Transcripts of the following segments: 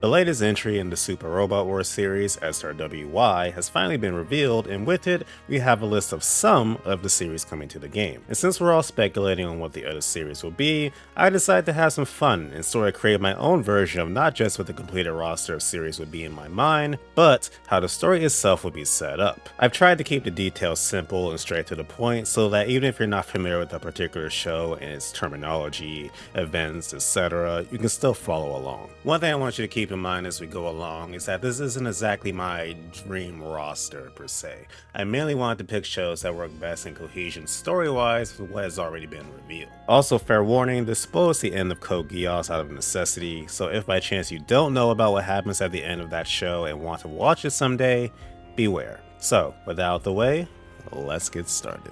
The latest entry in the Super Robot Wars series, SRWY, has finally been revealed, and with it, we have a list of some of the series coming to the game. And since we're all speculating on what the other series will be, I decided to have some fun and sort of create my own version of not just what the completed roster of series would be in my mind, but how the story itself would be set up. I've tried to keep the details simple and straight to the point so that even if you're not familiar with a particular show and its terminology, events, etc., you can still follow along. One thing I want you to keep in mind as we go along is that this isn't exactly my dream roster per se. I mainly wanted to pick shows that work best in cohesion story-wise with what has already been revealed. Also, fair warning, this spoils the end of Code Geass out of necessity, so if by chance you don't know about what happens at the end of that show and want to watch it someday, beware. So, with that out of the way, let's get started.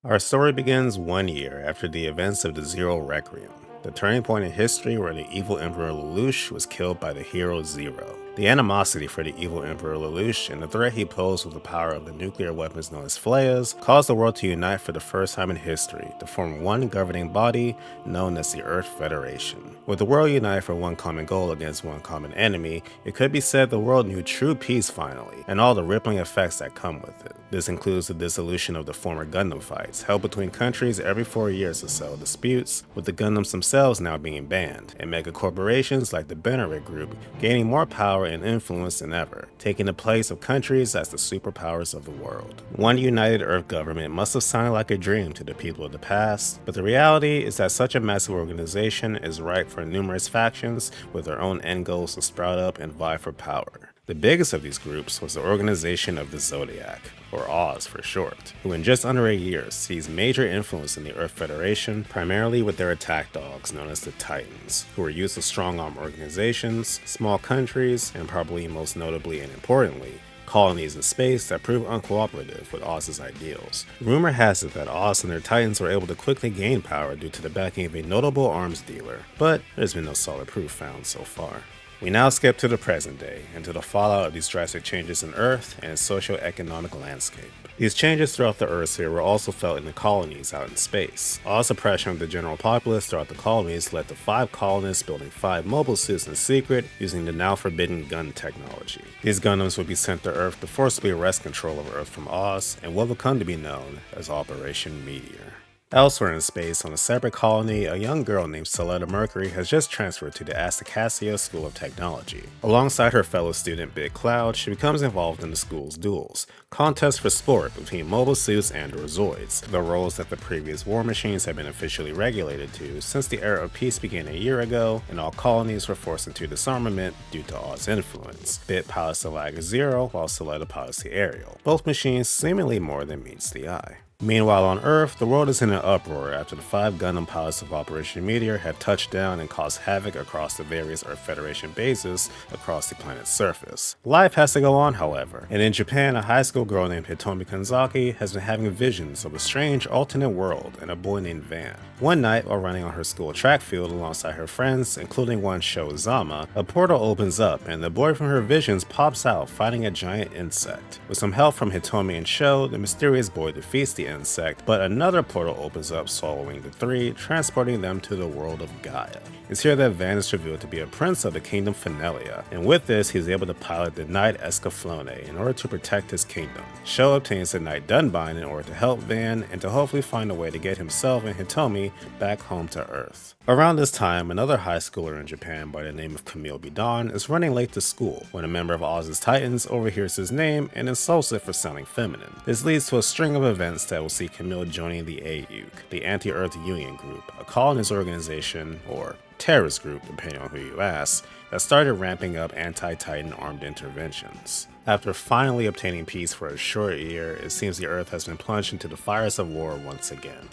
Our story begins 1 year after the events of the Zero Requiem, the turning point in history where the evil Emperor Lelouch was killed by the hero Zero. The animosity for the evil Emperor Lelouch and the threat he posed with the power of the nuclear weapons known as flares caused the world to unite for the first time in history to form one governing body known as the Earth Federation. With the world united for one common goal against one common enemy, it could be said the world knew true peace finally, and all the rippling effects that come with it. This includes the dissolution of the former Gundam fights, held between countries every 4 years to settle disputes, with the Gundams themselves now being banned, and mega corporations like the Benneric Group gaining more power and influence than ever, taking the place of countries as the superpowers of the world. One united Earth government must have sounded like a dream to the people of the past, but the reality is that such a massive organization is ripe for numerous factions with their own end goals to sprout up and vie for power. The biggest of these groups was the Organization of the Zodiac, or Oz for short, who in just under a year sees major influence in the Earth Federation, primarily with their attack dogs known as the Titans, who are used to strong-arm organizations, small countries, and probably most notably and importantly, colonies in space that prove uncooperative with Oz's ideals. Rumor has it that Oz and their Titans were able to quickly gain power due to the backing of a notable arms dealer, but there's been no solid proof found so far. We now skip to the present day, and to the fallout of these drastic changes in Earth and its socio-economic landscape. These changes throughout the Earthsphere were also felt in the colonies out in space. All suppression of the general populace throughout the colonies led to 5 colonists building 5 mobile suits in secret using the now forbidden gun technology. These Gundams would be sent to Earth to forcibly wrest control of Earth from Oz, and what would come to be known as Operation Meteor. Elsewhere in space, on a separate colony, a young girl named Soleta Mercury has just transferred to the Astacasia School of Technology. Alongside her fellow student Big Cloud, she becomes involved in the school's duels, contests for sport between mobile suits and Rozoids, the roles that the previous war machines have been officially regulated to since the era of peace began a year ago, and all colonies were forced into disarmament due to Oz's influence. Bit pilots the Lager Zero, while Soleta pilots the Ariel, both machines seemingly more than meets the eye. Meanwhile on Earth, the world is in an uproar after the 5 Gundam pilots of Operation Meteor have touched down and caused havoc across the various Earth Federation bases across the planet's surface. Life has to go on, however, and in Japan, a high school girl named Hitomi Kanzaki has been having visions of a strange alternate world and a boy named Van. One night, while running on her school track field alongside her friends, including one Sho Zama, a portal opens up and the boy from her visions pops out fighting a giant insect. With some help from Hitomi and Sho, the mysterious boy defeats the insect, but another portal opens up swallowing the 3, transporting them to the world of Gaia. It's here that Van is revealed to be a prince of the kingdom Fenelia, and with this he's able to pilot the knight Escaflowne in order to protect his kingdom. Sho obtains the knight Dunbine in order to help Van and to hopefully find a way to get himself and Hitomi back home to Earth. Around this time, another high schooler in Japan by the name of Camille Bidon is running late to school when a member of Oz's Titans overhears his name and insults it for sounding feminine. This leads to a string of events that will see Camille joining the AUK, the Anti-Earth Union Group, a colonist organization, or terrorist group depending on who you ask, that started ramping up anti-Titan armed interventions. After finally obtaining peace for a short year, it seems the Earth has been plunged into the fires of war once again.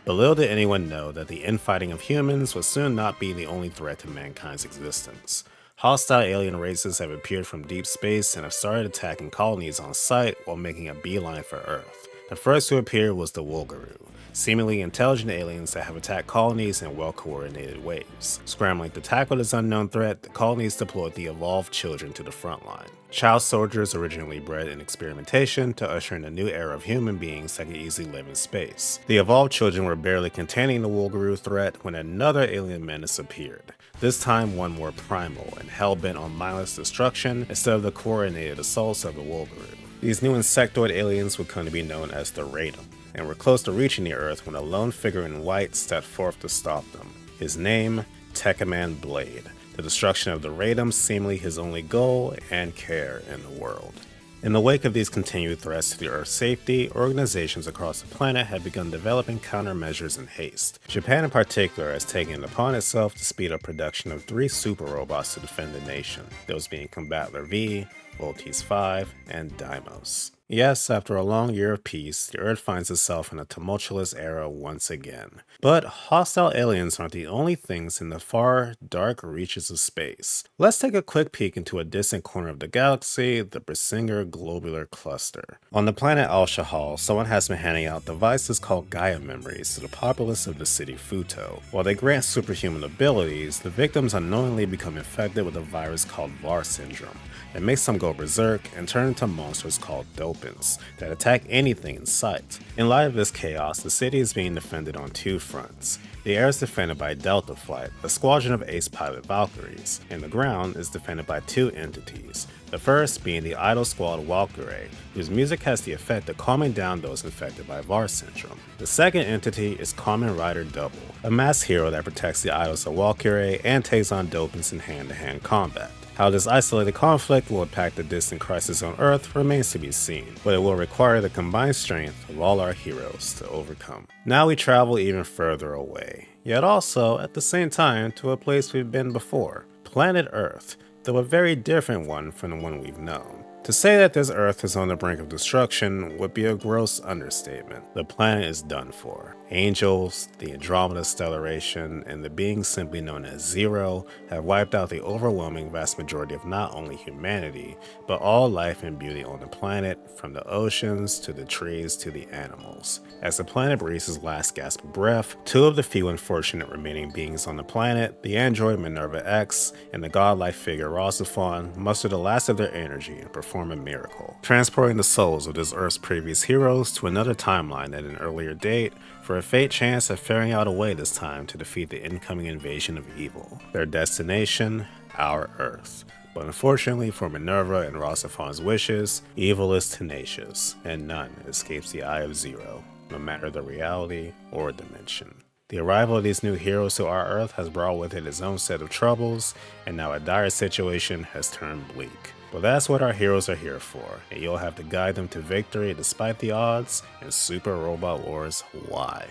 But little did anyone know that the infighting of humans would soon not be the only threat to mankind's existence. Hostile alien races have appeared from deep space and have started attacking colonies on sight while making a beeline for Earth. The first to appear was the Wolgaru, seemingly intelligent aliens that have attacked colonies in well-coordinated waves. Scrambling to tackle this unknown threat, the colonies deployed the evolved children to the front line. Child soldiers originally bred in experimentation to usher in a new era of human beings that could easily live in space. The evolved children were barely containing the Wolgaru threat when another alien menace appeared. This time one more primal and hell-bent on mindless destruction instead of the coordinated assaults of the Wolgaru. These new insectoid aliens would come to be known as the Radom, and were close to reaching the Earth when a lone figure in white stepped forth to stop them. His name, Techaman Blade. The destruction of the Radom seemingly his only goal and care in the world. In the wake of these continued threats to the Earth's safety, organizations across the planet have begun developing countermeasures in haste. Japan in particular has taken it upon itself to speed up production of 3 super robots to defend the nation, those being Combattler V, Voltes 5, and Deimos. Yes, after a long year of peace, the Earth finds itself in a tumultuous era once again. But hostile aliens aren't the only things in the far, dark reaches of space. Let's take a quick peek into a distant corner of the galaxy, the Brissinger Globular Cluster. On the planet Al-Shahal, someone has been handing out devices called Gaia memories to the populace of the city Fuuto. While they grant superhuman abilities, the victims unknowingly become infected with a virus called VAR syndrome. It makes them go berserk and turn into monsters called dopants that attack anything in sight. In light of this chaos, the city is being defended on 2 fronts. The air is defended by Delta Flight, a squadron of ace pilot Valkyries, and the ground is defended by 2 entities. The first being the Idol Squad Valkyrie, whose music has the effect of calming down those infected by VAR syndrome. The second entity is Kamen Rider Double, a masked hero that protects the idols of Valkyrie and takes on dopants in hand-to-hand combat. How this isolated conflict will impact the distant crisis on Earth remains to be seen, but it will require the combined strength of all our heroes to overcome. Now we travel even further away, yet also, at the same time, to a place we've been before, planet Earth, though a very different one from the one we've known. To say that this Earth is on the brink of destruction would be a gross understatement. The planet is done for. Angels, the Andromeda Stellation, and the beings simply known as Zero have wiped out the overwhelming vast majority of not only humanity, but all life and beauty on the planet, from the oceans to the trees to the animals. As the planet breathes its last gasp of breath, 2 of the few unfortunate remaining beings on the planet, the android Minerva X and the godlike figure Rosifon, muster the last of their energy and perform a miracle, transporting the souls of this Earth's previous heroes to another timeline at an earlier date for a fate chance at ferrying out a way this time to defeat the incoming invasion of evil. Their destination, our Earth. But unfortunately for Minerva and Rosifon's wishes, evil is tenacious, and none escapes the eye of Zero, no matter the reality or dimension. The arrival of these new heroes to our Earth has brought with it its own set of troubles, and now a dire situation has turned bleak. But that's what our heroes are here for, and you'll have to guide them to victory despite the odds in Super Robot Wars Y.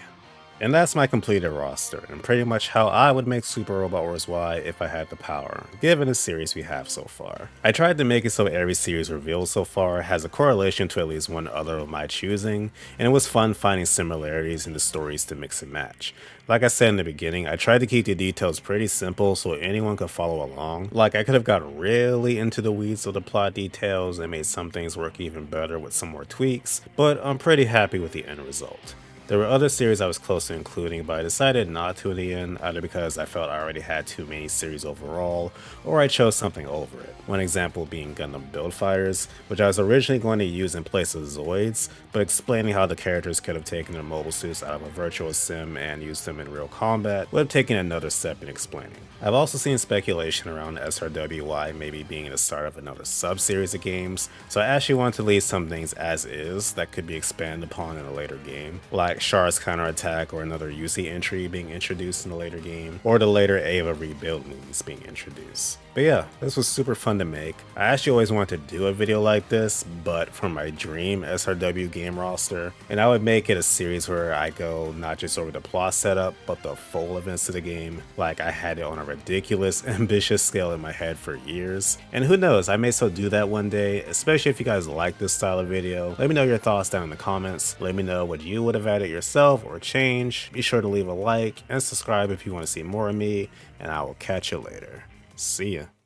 And that's my completed roster, and pretty much how I would make Super Robot Wars Y if I had the power, given the series we have so far. I tried to make it so every series revealed so far has a correlation to at least one other of my choosing, and it was fun finding similarities in the stories to mix and match. Like I said in the beginning, I tried to keep the details pretty simple so anyone could follow along. Like, I could have got really into the weeds of the plot details and made some things work even better with some more tweaks, but I'm pretty happy with the end result. There were other series I was close to including, but I decided not to in the end, either because I felt I already had too many series overall, or I chose something over it. One example being Gundam Build Fighters, which I was originally going to use in place of Zoids, but explaining how the characters could have taken their mobile suits out of a virtual sim and used them in real combat would have taken another step in explaining. I've also seen speculation around SRWY maybe being the start of another sub-series of games, so I actually want to leave some things as is that could be expanded upon in a later game, like Char's counterattack or another UC entry being introduced in a later game, or the later Ava rebuild movies being introduced. But yeah, this was super fun to make. I actually always wanted to do a video like this, but for my dream SRW game roster, and I would make it a series where I go not just over the plot setup, but the full events of the game. Like, I had it on a ridiculous, ambitious scale in my head for years. And who knows, I may still do that one day, especially if you guys like this style of video. Let me know your thoughts down in the comments. Let me know what you would have added yourself or change. Be sure to leave a like and subscribe if you want to see more of me, and I will catch you later. See ya.